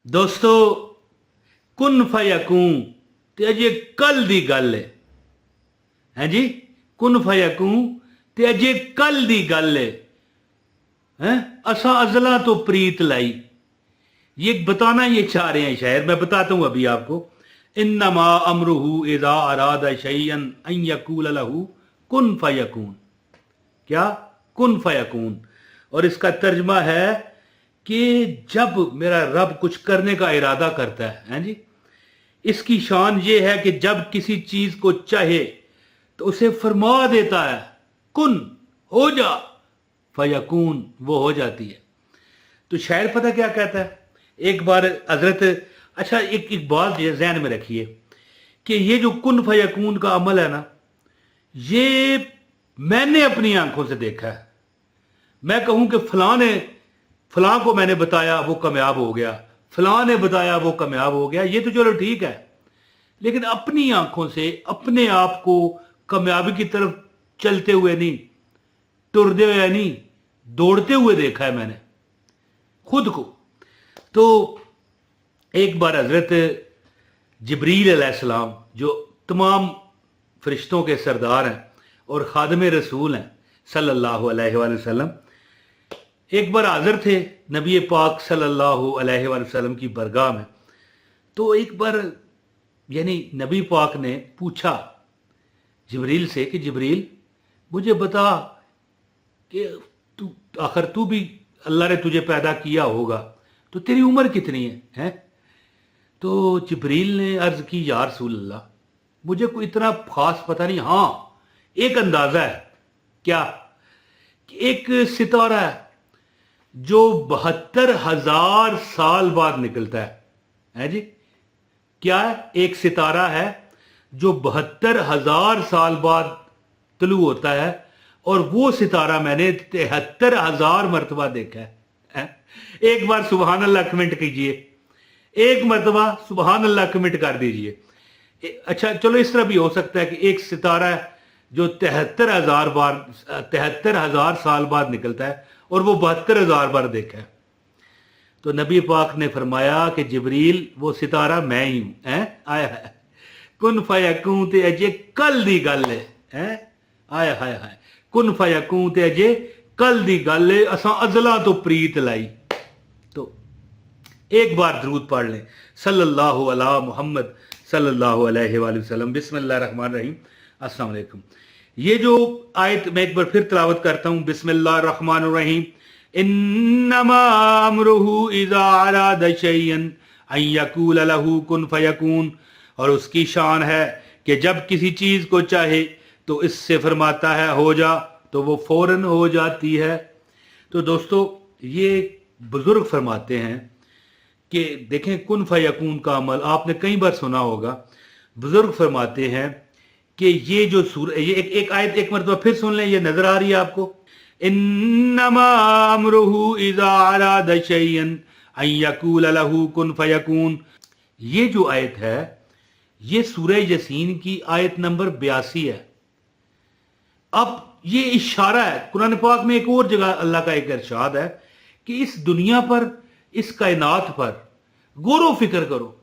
ਦੋਸਤੋ ਕੁਨ ਫਯਕੂਨ ਤੇ ਅਜੇ ਕੱਲ ਦੀ ਗੱਲ ਹੈ ਜੀ। कुन फयकून ते अजे कल दी गल है असा अजला तो प्रीत लाई। ये बताना ये चाह रहे हैं शायर, मैं बताता हूं अभी आपको। इन्नमा अमरुहु इज़ा अरादा शैअन अन यकूल लहू कुन फयकून। क्या? कुन फयकून। और इसका तर्जमा है कि जब मेरा रब कुछ करने का इरादा करता है जी, इसकी शान ये है कि जब किसी चीज को चाहे तो उसे फरमा देता है कुन हो जा, फयकून वो हो जाती है। तो शायर पता क्या कहता है, एक बार हजरत अच्छा एक बात ज़हन में रखिए कि ये जो कुन फयकून का अमल है ना, ये मैंने अपनी आंखों से देखा है। मैं कहूं कि फलां को मैंने बताया वो कामयाब हो गया, फलां ने बताया वो कामयाब हो गया, ये तो चलो ठीक है, लेकिन अपनी आंखों से अपने आप को कामयाबी की तरफ चलते हुए नहीं, टुरते हुए नहीं, दौड़ते हुए देखा है मैंने खुद को। तो एक बार हजरत जिब्रील अलैहिस्सलाम जो तमाम फरिश्तों के सरदार हैं और खादम रसूल हैं सल्लल्लाहु अलैहि वसल्लम, एक बार हाजिर थे नबी पाक सल्लल्लाहु अलैहि वसल्लम की बरगाह में। तो एक बार यानी नबी पाक ने पूछा जिब्रील से कि जिब्रील मुझे बता कि आखिर तू भी अल्लाह ने तुझे पैदा किया होगा तो तेरी उम्र कितनी है? तो जिब्रील ने अर्ज की या रसूल अल्लाह मुझे कोई इतना खास पता नहीं, हाँ एक अंदाजा है। क्या? एक सितारा है जो 72,000 साल बाद निकलता है जी। क्या है? एक सितारा है जो 72,000 साल बाद तलू होता है, और वो सितारा मैंने 73,000 मरतबा देखा है। एक बार सुबहान अल्लाह कमेंट कीजिए, एक मरतबा सुबहान अल्लाह कमेंट कर दीजिए। अच्छा चलो इस तरह भी हो सकता है कि एक सितारा है जो 73,000 साल बाद निकलता है और वो 72,000 बार देखा है। तो नबी पाक ने फरमाया कि जिब्रील वो सितारा मैं ही हूं। आया है कुन फयकून ते अजे कल दी गल है। आया हाय हाय कुन फयकून ते अजे कल दी गल है, असा अजला तो प्रीत लाई। तो एक बार दरूद पढ़ लें सल्लल्लाहु अला मुहम्मद सल्लल्लाहु अलैहि वसल्लम। बिस्मिल्लाहिर रहमानिर रहीम। अस्सलाम वालेकुम। ये जो आयत मैं एक बार फिर तिलावत करता हूँ, बिस्मिल्लाहिर रहमानिर रहीम। इन्नमा अमरुहु इज़ा अरादा शैअन अन यकूल लहू कुन फयकून। और उसकी शान है कि जब किसी चीज को चाहे तो इससे फरमाता है हो जा, तो वो फौरन हो जाती है। तो दोस्तों ये बुजुर्ग फरमाते हैं कि देखें कुन फयकून का अमल आपने कई बार सुना होगा। बुजुर्ग फरमाते हैं कि ये जो ये एक आयत एक मरतबा फिर सुन लें, ये नजर आ रही है आपको। इन्नमा अमरुहु इज़ा अरादा शैअन अन यकूल लहू कुन फयकून। ये जो आयत है ये सूरह यासीन की आयत नंबर 82 है। अब ये इशारा है, कुरान पाक में एक और जगह अल्लाह का एक इरशाद है कि इस दुनिया पर, इस कायनात पर गौर फिक्र करो।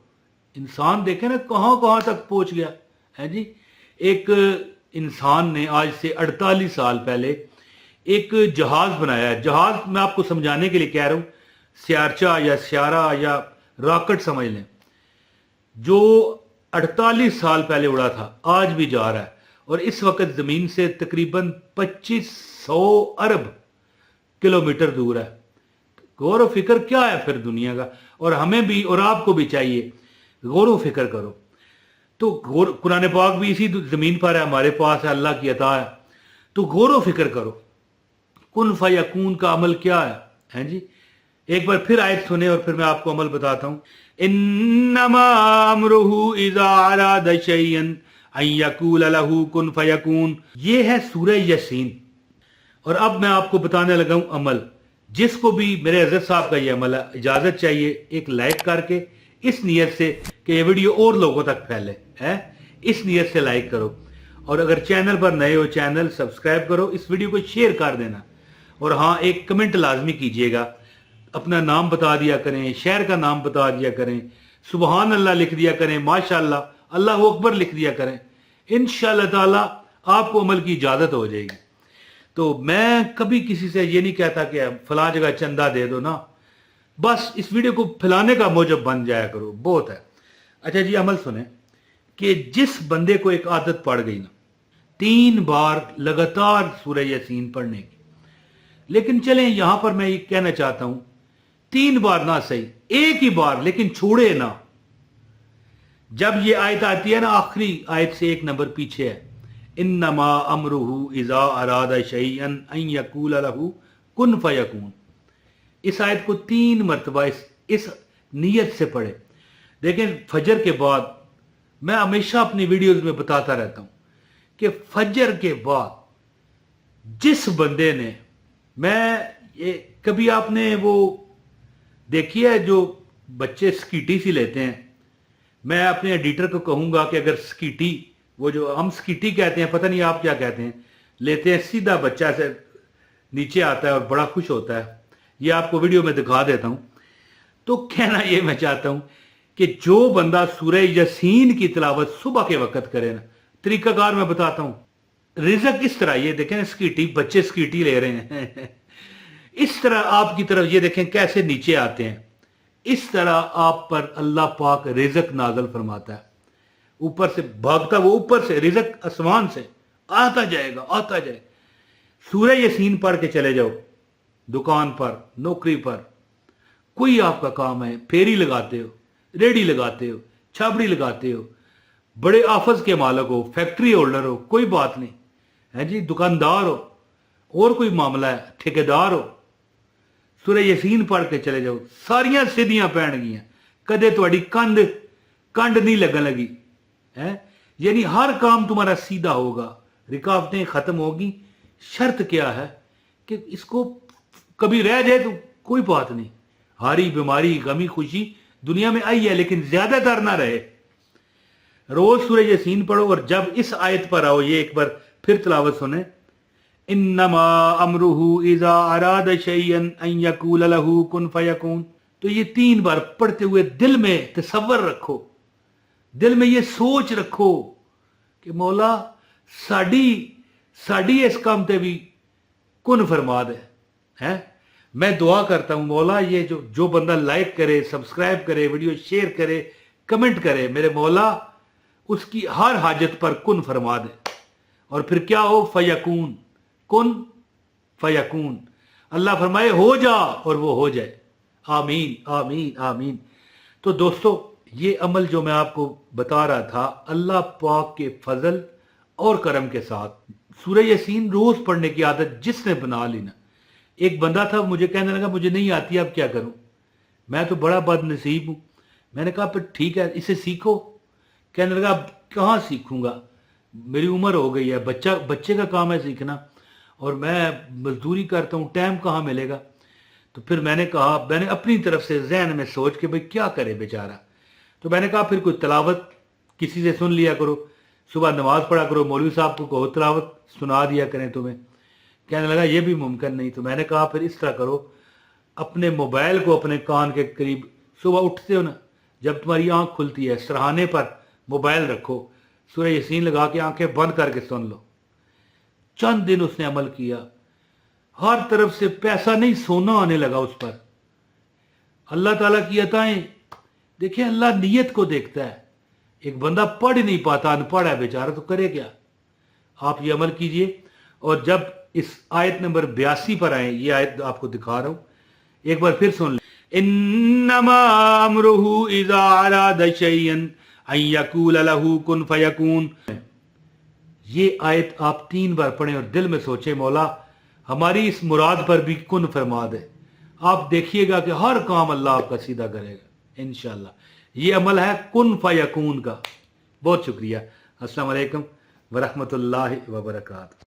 इंसान देखे ना कहां कहां तक पहुंच गया है जी। एक इंसान ने आज से 48 साल पहले एक जहाज बनाया है। जहाज मैं आपको समझाने के लिए कह रहा हूं, स्यारचा या स्यारा या रॉकेट समझ लें, जो 48 साल पहले उड़ा था आज भी जा रहा है, और इस वक्त जमीन से तकरीबन 2500 अरब किलोमीटर दूर है। गौर व फिक्र क्या है फिर दुनिया का, और हमें भी और आपको भी चाहिए गौर व फिक्र करो। तो कुरान पाक भी इसी जमीन पर है, हमारे पास है, अल्लाह की अता है। तो गौर व फिक्र करो कुन फयकून का अमल क्या है जी। एक बार फिर आयत सुने और फिर मैं आपको अमल बताता हूं। इन्नमा अमरुहु इज़ा अरादा शैअन अन यकूल लहू कुन फयकून। ये है सूरह यासीन। और अब मैं आपको बताने लगा हूं अमल। जिसको भी मेरे हज़रत साहब का ये अमल है, इजाजत चाहिए एक लाइक करके, इस नियत से कि ये वीडियो और लोगों तक फैले है, इस नियत से लाइक करो। और अगर चैनल पर नए हो चैनल सब्सक्राइब करो, इस वीडियो को शेयर कर देना, और हाँ एक कमेंट लाजमी कीजिएगा अपना नाम बता दिया करें, शहर का नाम बता दिया करें, सुबहान अल्लाह लिख दिया करें, माशाअल्लाह, अल्लाह अकबर लिख दिया करें, इंशाअल्लाह ताला आपको अमल की इजाज़त हो जाएगी। तो मैं कभी किसी से ये नहीं कहता कि फलां जगह चंदा दे दो ना, बस इस वीडियो को फैलाने का मौजब बन जाया करो, बहुत है। अच्छा जी, अमल सुने कि जिस बंदे को एक आदत पड़ गई ना 3 बार लगातार सूरह यासीन पढ़ने की, लेकिन चलें यहां पर मैं ये कहना चाहता हूं 3 बार ना सही, एक ही बार, लेकिन छोड़े ना। जब ये आयत आती है ना, आखिरी आयत से 1 नंबर पीछे है, इन्नमा अमरुहु इज़ा अरादा शैअन अन यकूल लहू कुन फयकून। इस आयत को 3 मरतबा इस नीयत से पढ़े। देखें, फजर के बाद मैं हमेशा अपनी वीडियोस में बताता रहता हूं कि फजर के बाद जिस बंदे ने, मैं ये कभी आपने वो देखी है जो बच्चे स्कीटी सी लेते हैं, मैं अपने एडिटर को कहूंगा कि अगर स्कीटी, वो जो हम स्कीटी कहते हैं, पता नहीं आप क्या कहते हैं, लेते हैं, सीधा बच्चा से नीचे आता है और बड़ा खुश होता है। ये आपको वीडियो में दिखा देता हूं। तो कहना ये मैं चाहता हूं कि जो बंदा सूरह यासीन की तिलावत सुबह के वक्त करे ना, तरीकाकार मैं बताता हूं। रिज़्क इस तरह, ये देखें स्कीटी, बच्चे स्कीटी ले रहे हैं इस तरह आपकी तरफ ये देखें कैसे नीचे आते हैं, इस तरह आप पर अल्लाह पाक रिज़्क नाज़िल फरमाता है। ऊपर से भागता, वो ऊपर से रिज़्क आसमान से आता जाएगा, आता जाएगा। सूरह यासीन पढ़ के चले जाओ, दुकान पर, नौकरी पर, कोई आपका काम है, फेरी लगाते हो, रेडी लगाते हो, छाबड़ी लगाते हो, बड़े ऑफिस के मालिक हो, फैक्ट्री होल्डर हो, कोई बात नहीं है जी, दुकानदार हो, और कोई मामला है, ठेकेदार हो, सूरह यासीन पढ़ के चले जाओ, सारियां सीधियां पैण गईयां, कदे तुहाडी कंड नहीं लगन लगी है। यानी हर काम तुम्हारा सीधा होगा, रुकावटें खत्म होगी। शर्त क्या है कि इसको कभी रह जाए तो कोई बात नहीं, हारी बीमारी गमी खुशी दुनिया में आई है, लेकिन ज्यादातर ना रहे। रोज सूरह यासीन पढ़ो, और जब इस आयत पर आओ, ये एक बार फिर तिलावत सुने, इन्नमा अमरुहु इज़ा अरादा शैअन अन यकूल लहू कुन फयकून। तो ये 3 बार पढ़ते हुए दिल में तसव्वुर रखो, दिल में ये सोच रखो कि मौला साड़ी इस काम ते भी कुन फरमा दे है। मैं दुआ करता हूं मौला, ये जो बंदा लाइक करे, सब्सक्राइब करे, वीडियो शेयर करे, कमेंट करे, मेरे मौला उसकी हर हाजत पर कुन फरमा दे। और फिर क्या हो, फयकून, कुन फयकून। अल्लाह फरमाए हो जा, और वो हो जाए। आमीन आमीन आमीन। तो दोस्तों, ये अमल जो मैं आपको बता रहा था, अल्लाह पाक के फजल और करम के साथ सूरह यासीन रोज पढ़ने की आदत जिसने बना ली ना। एक बंदा था, मुझे कहने लगा मुझे नहीं आती, अब क्या करूं, मैं तो बड़ा बदनसीब हूं। मैंने कहा फिर ठीक है, इसे सीखो। कहने लगा अब कहाँ सीखूंगा, मेरी उम्र हो गई है, बच्चे का काम है सीखना, और मैं मजदूरी करता हूँ, टाइम कहाँ मिलेगा। तो फिर मैंने कहा, मैंने अपनी तरफ से जहन में सोच के भाई क्या करे बेचारा, तो मैंने कहा फिर कोई तिलावत किसी से सुन लिया करो, सुबह नमाज पढ़ा करो, मौलवी साहब को कहो तिलावत सुना दिया करें तुम्हें। कहने लगा ये भी मुमकिन नहीं। तो मैंने कहा फिर इस तरह करो, अपने मोबाइल को अपने कान के करीब, सुबह उठते हो ना, जब तुम्हारी आंख खुलती है, सरहाने पर मोबाइल रखो, सूरह यासीन लगा के आंखें बंद करके सुन लो। चंद दिन उसने अमल किया, हर तरफ से पैसा नहीं सोना आने लगा उस पर। अल्लाह ताला की अताएं, देखिए अल्लाह नीयत को देखता है। एक बंदा पढ़ नहीं पाता, अनपढ़ है बेचारा, तो करे क्या। आप ये अमल कीजिए, और जब इस आयत नंबर 82 पर आए, ये आयत आपको दिखा रहा हूं, एक बार फिर सुन ले। इन्नमा अमरुहु इज़ा अरादा शैअन अन यकूल लहू कुन फयकून। ये आयत आप 3 बार पढ़ें और दिल में सोचे मौला हमारी इस मुराद पर भी कुन फरमा दे। आप देखिएगा कि हर काम अल्लाह आपका सीधा करेगा इंशाअल्लाह। ये अमल है कुन फयकून का। बहुत शुक्रिया। अस्सलाम वालेकुम वरहमतुल्लाहि वबरकातुहू।